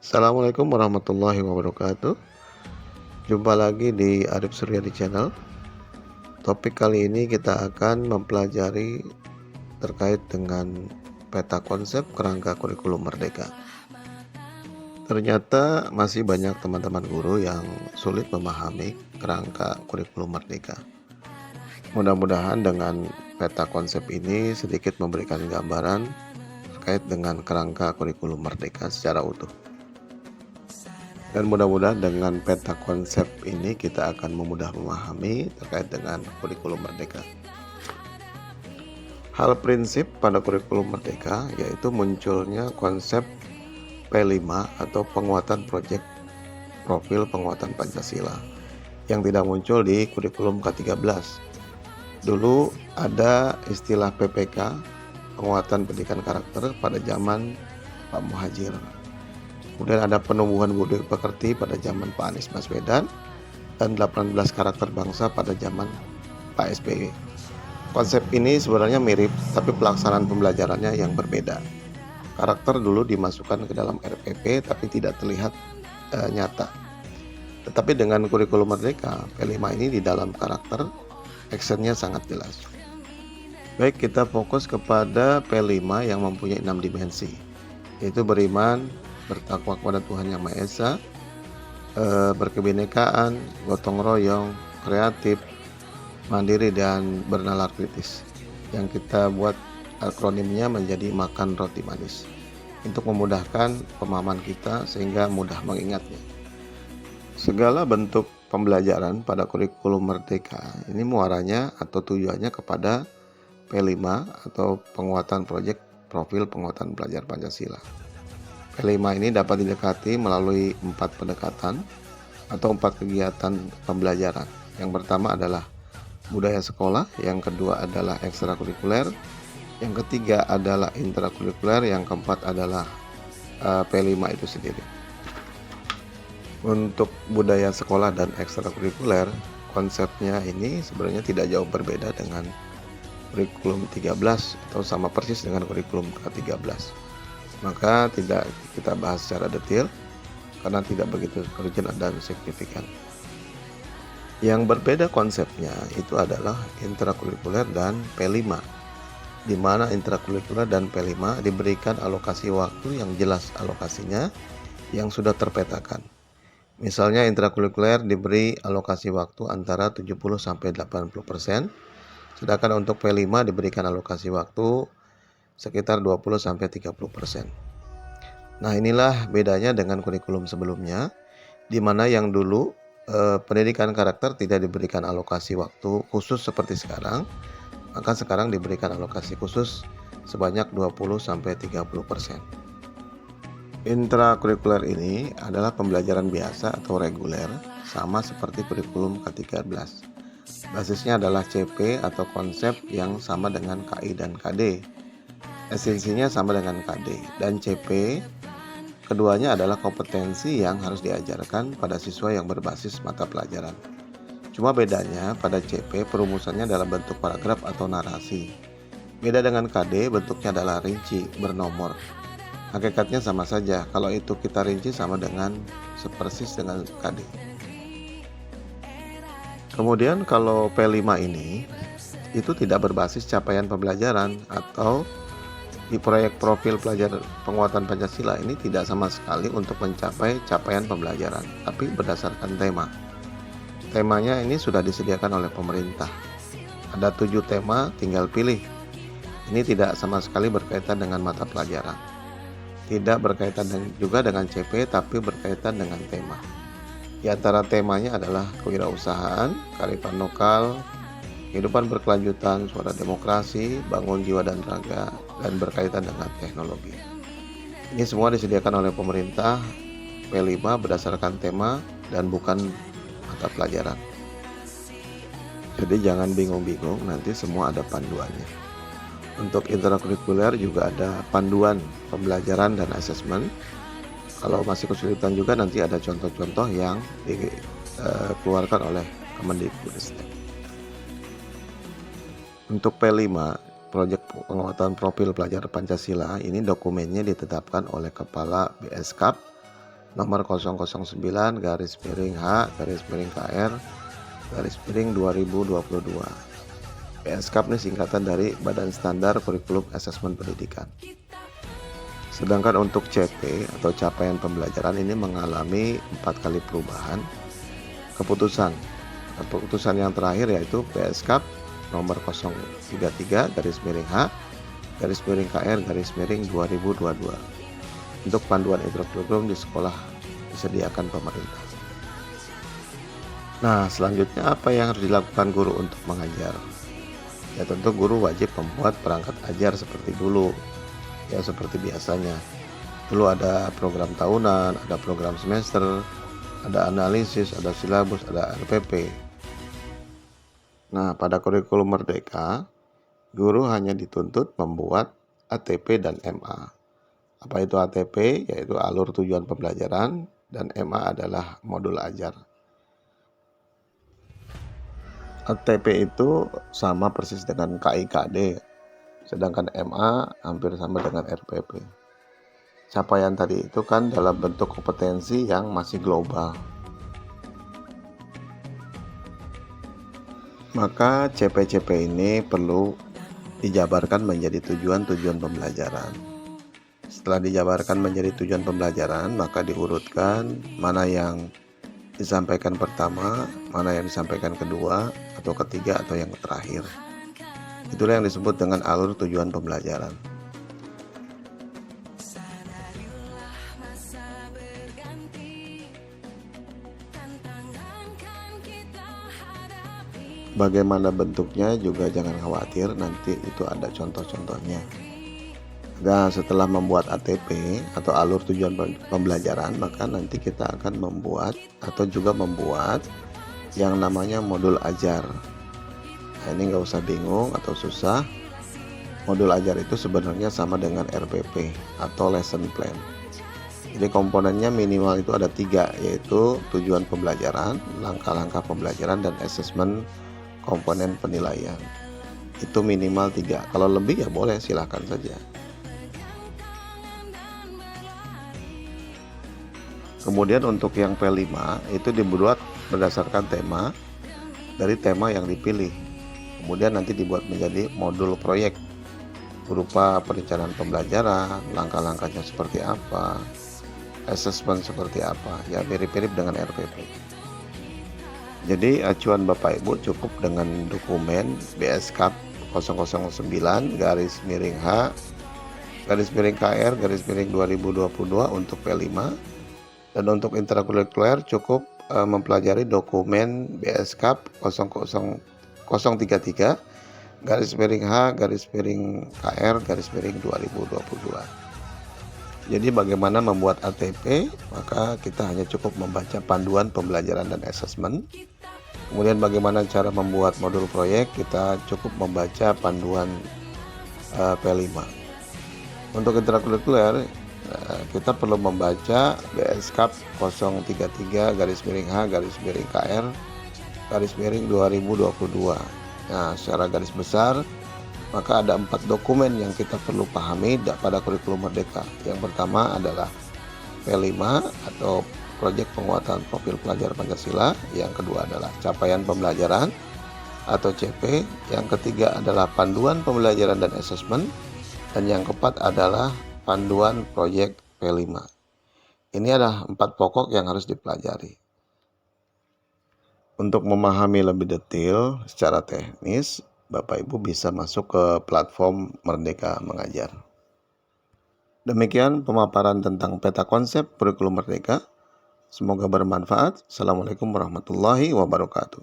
Assalamualaikum warahmatullahi wabarakatuh. Jumpa lagi di Arif Suryadi Channel. Topik kali ini kita akan mempelajari terkait dengan peta konsep kerangka kurikulum merdeka. Ternyata masih banyak teman-teman guru yang sulit memahami kerangka kurikulum merdeka. Mudah-mudahan dengan peta konsep ini sedikit memberikan gambaran terkait dengan kerangka kurikulum merdeka secara utuh. Dan mudah-mudahan dengan peta konsep ini kita akan memudah memahami terkait dengan kurikulum merdeka. Hal prinsip pada kurikulum merdeka yaitu munculnya konsep P5 atau penguatan proyek profil penguatan Pancasila yang tidak muncul di kurikulum K13. Dulu ada istilah PPK, penguatan pendidikan karakter pada zaman Pak Muhadjir. Kemudian ada penumbuhan budi pekerti pada zaman Pak Anies Baswedan dan 18 karakter bangsa pada zaman Pak SBY. Konsep ini sebenarnya mirip, tapi pelaksanaan pembelajarannya yang berbeda. Karakter dulu dimasukkan ke dalam RPP tapi tidak terlihat nyata. Tetapi dengan kurikulum merdeka, P5 ini di dalam karakter, actionnya sangat jelas. Baik, kita fokus kepada P5 yang mempunyai 6 dimensi, yaitu beriman, bertakwa kepada Tuhan Yang Maha Esa, berkebinekaan, gotong royong, kreatif, mandiri, dan bernalar kritis. Yang kita buat akronimnya menjadi makan roti manis untuk memudahkan pemahaman kita sehingga mudah mengingatnya. Segala bentuk pembelajaran pada kurikulum merdeka ini muaranya atau tujuannya kepada P5 atau penguatan proyek profil penguatan pelajar Pancasila. P5 ini dapat didekati melalui 4 pendekatan atau 4 kegiatan pembelajaran. Yang pertama adalah budaya sekolah, yang kedua adalah ekstrakurikuler, yang ketiga adalah intrakurikuler, yang keempat adalah P5 itu sendiri. Untuk budaya sekolah dan ekstrakurikuler, konsepnya ini sebenarnya tidak jauh berbeda dengan kurikulum 13 atau sama persis dengan kurikulum K13. Maka tidak kita bahas secara detail karena tidak begitu urgent dan signifikan. Yang berbeda konsepnya itu adalah intrakurikuler dan P5, di mana intrakurikuler dan P5 diberikan alokasi waktu yang jelas alokasinya yang sudah terpetakan. Misalnya intrakurikuler diberi alokasi waktu antara 70-80%, sedangkan untuk P5 diberikan alokasi waktu sekitar 20-30%. Nah, inilah bedanya dengan kurikulum sebelumnya, di mana yang dulu pendidikan karakter tidak diberikan alokasi waktu khusus seperti sekarang, maka sekarang diberikan alokasi khusus sebanyak 20-30%. Intrakurikuler ini adalah pembelajaran biasa atau reguler, sama seperti kurikulum K13. Basisnya adalah CP atau konsep yang sama dengan KI dan KD. Esensinya sama dengan KD dan CP. Keduanya adalah kompetensi yang harus diajarkan pada siswa yang berbasis mata pelajaran. Cuma bedanya pada CP perumusannya dalam bentuk paragraf atau narasi. Beda dengan KD, bentuknya adalah rinci, bernomor. Hakikatnya sama saja, kalau itu kita rinci sama dengan sepersis dengan KD. Kemudian kalau P5 ini itu tidak berbasis capaian pembelajaran atau di proyek profil pelajar penguatan Pancasila ini tidak sama sekali untuk mencapai capaian pembelajaran, tapi berdasarkan tema. Temanya ini sudah disediakan oleh pemerintah. Ada 7 tema, tinggal pilih. Ini tidak sama sekali berkaitan dengan mata pelajaran. Tidak berkaitan juga dengan CP, tapi berkaitan dengan tema. Di antara temanya adalah kewirausahaan, kearifan lokal, kehidupan berkelanjutan, suara demokrasi, bangun jiwa dan raga, dan berkaitan dengan teknologi. Ini semua disediakan oleh pemerintah P5 berdasarkan tema dan bukan mata pelajaran. Jadi jangan bingung-bingung, nanti semua ada panduannya. Untuk intrakurikuler juga ada panduan pembelajaran dan asesmen. Kalau masih kesulitan juga nanti ada contoh-contoh yang dikeluarkan oleh Kemendikbudristek. Untuk P5, proyek penguatan profil pelajar Pancasila, ini dokumennya ditetapkan oleh Kepala BSKAP nomor 009 garis miring H garis miring KR garis miring 2022. PSKAP ini singkatan dari Badan Standar Kurikulum Asesmen Pendidikan. Sedangkan untuk CP atau capaian pembelajaran ini mengalami 4 kali perubahan keputusan. Keputusan yang terakhir yaitu PSKAP nomor 033 garis miring H garis miring KR garis miring 2022 untuk panduan ekstrakurikuler di sekolah disediakan pemerintah. Nah, selanjutnya apa yang harus dilakukan guru untuk mengajar? Ya tentu guru wajib membuat perangkat ajar seperti dulu, ya seperti biasanya. Dulu ada program tahunan, ada program semester, ada analisis, ada silabus, ada RPP. Nah, pada kurikulum Merdeka, guru hanya dituntut membuat ATP dan MA. Apa itu ATP? Yaitu alur tujuan pembelajaran, dan MA adalah modul ajar. ATP itu sama persis dengan KIKD, sedangkan MA hampir sama dengan RPP. Capaian tadi itu kan dalam bentuk kompetensi yang masih global. Maka CP-CP ini perlu dijabarkan menjadi tujuan-tujuan pembelajaran. Setelah dijabarkan menjadi tujuan pembelajaran, maka diurutkan mana yang disampaikan pertama, mana yang disampaikan kedua, atau ketiga, atau yang terakhir. Itulah yang disebut dengan alur tujuan pembelajaran. Bagaimana bentuknya juga jangan khawatir, nanti itu ada contoh-contohnya. Nah, setelah membuat ATP atau alur tujuan pembelajaran, maka nanti kita akan membuat atau juga membuat yang namanya modul ajar. Nah, ini nggak usah bingung atau susah. Modul ajar itu sebenarnya sama dengan RPP atau lesson plan. Jadi komponennya minimal itu ada 3, yaitu tujuan pembelajaran, langkah-langkah pembelajaran, dan asesmen komponen penilaian. Itu minimal 3. Kalau lebih ya boleh, silahkan saja. Kemudian untuk yang P5 itu dibuat berdasarkan tema, dari tema yang dipilih. Kemudian nanti dibuat menjadi modul proyek berupa perencanaan pembelajaran, langkah-langkahnya seperti apa, asesmen seperti apa, ya mirip-mirip dengan RPP. Jadi acuan Bapak Ibu cukup dengan dokumen BSKAP 009 garis miring H garis miring KR garis miring 2022 untuk P5, dan untuk intrakurikuler cukup mempelajari dokumen BSKAP 033 garis miring H garis miring KR garis miring 2022. Jadi bagaimana membuat ATP? Maka kita hanya cukup membaca panduan pembelajaran dan asesmen. Kemudian bagaimana cara membuat modul proyek? Kita cukup membaca panduan P5. Untuk intrakurikuler kita perlu membaca BSKAP 033 garis miring H garis miring KR garis miring 2022. Nah, secara garis besar maka ada 4 dokumen yang kita perlu pahami pada kurikulum Merdeka. Yang pertama adalah P5 atau proyek penguatan profil pelajar Pancasila. Yang kedua adalah capaian pembelajaran atau CP. Yang ketiga adalah panduan pembelajaran dan asesmen. Dan yang keempat adalah panduan proyek P5. Ini adalah 4 pokok yang harus dipelajari. Untuk memahami lebih detail secara teknis, Bapak Ibu bisa masuk ke platform Merdeka Mengajar. Demikian pemaparan tentang peta konsep kurikulum Merdeka. Semoga bermanfaat. Assalamualaikum warahmatullahi wabarakatuh.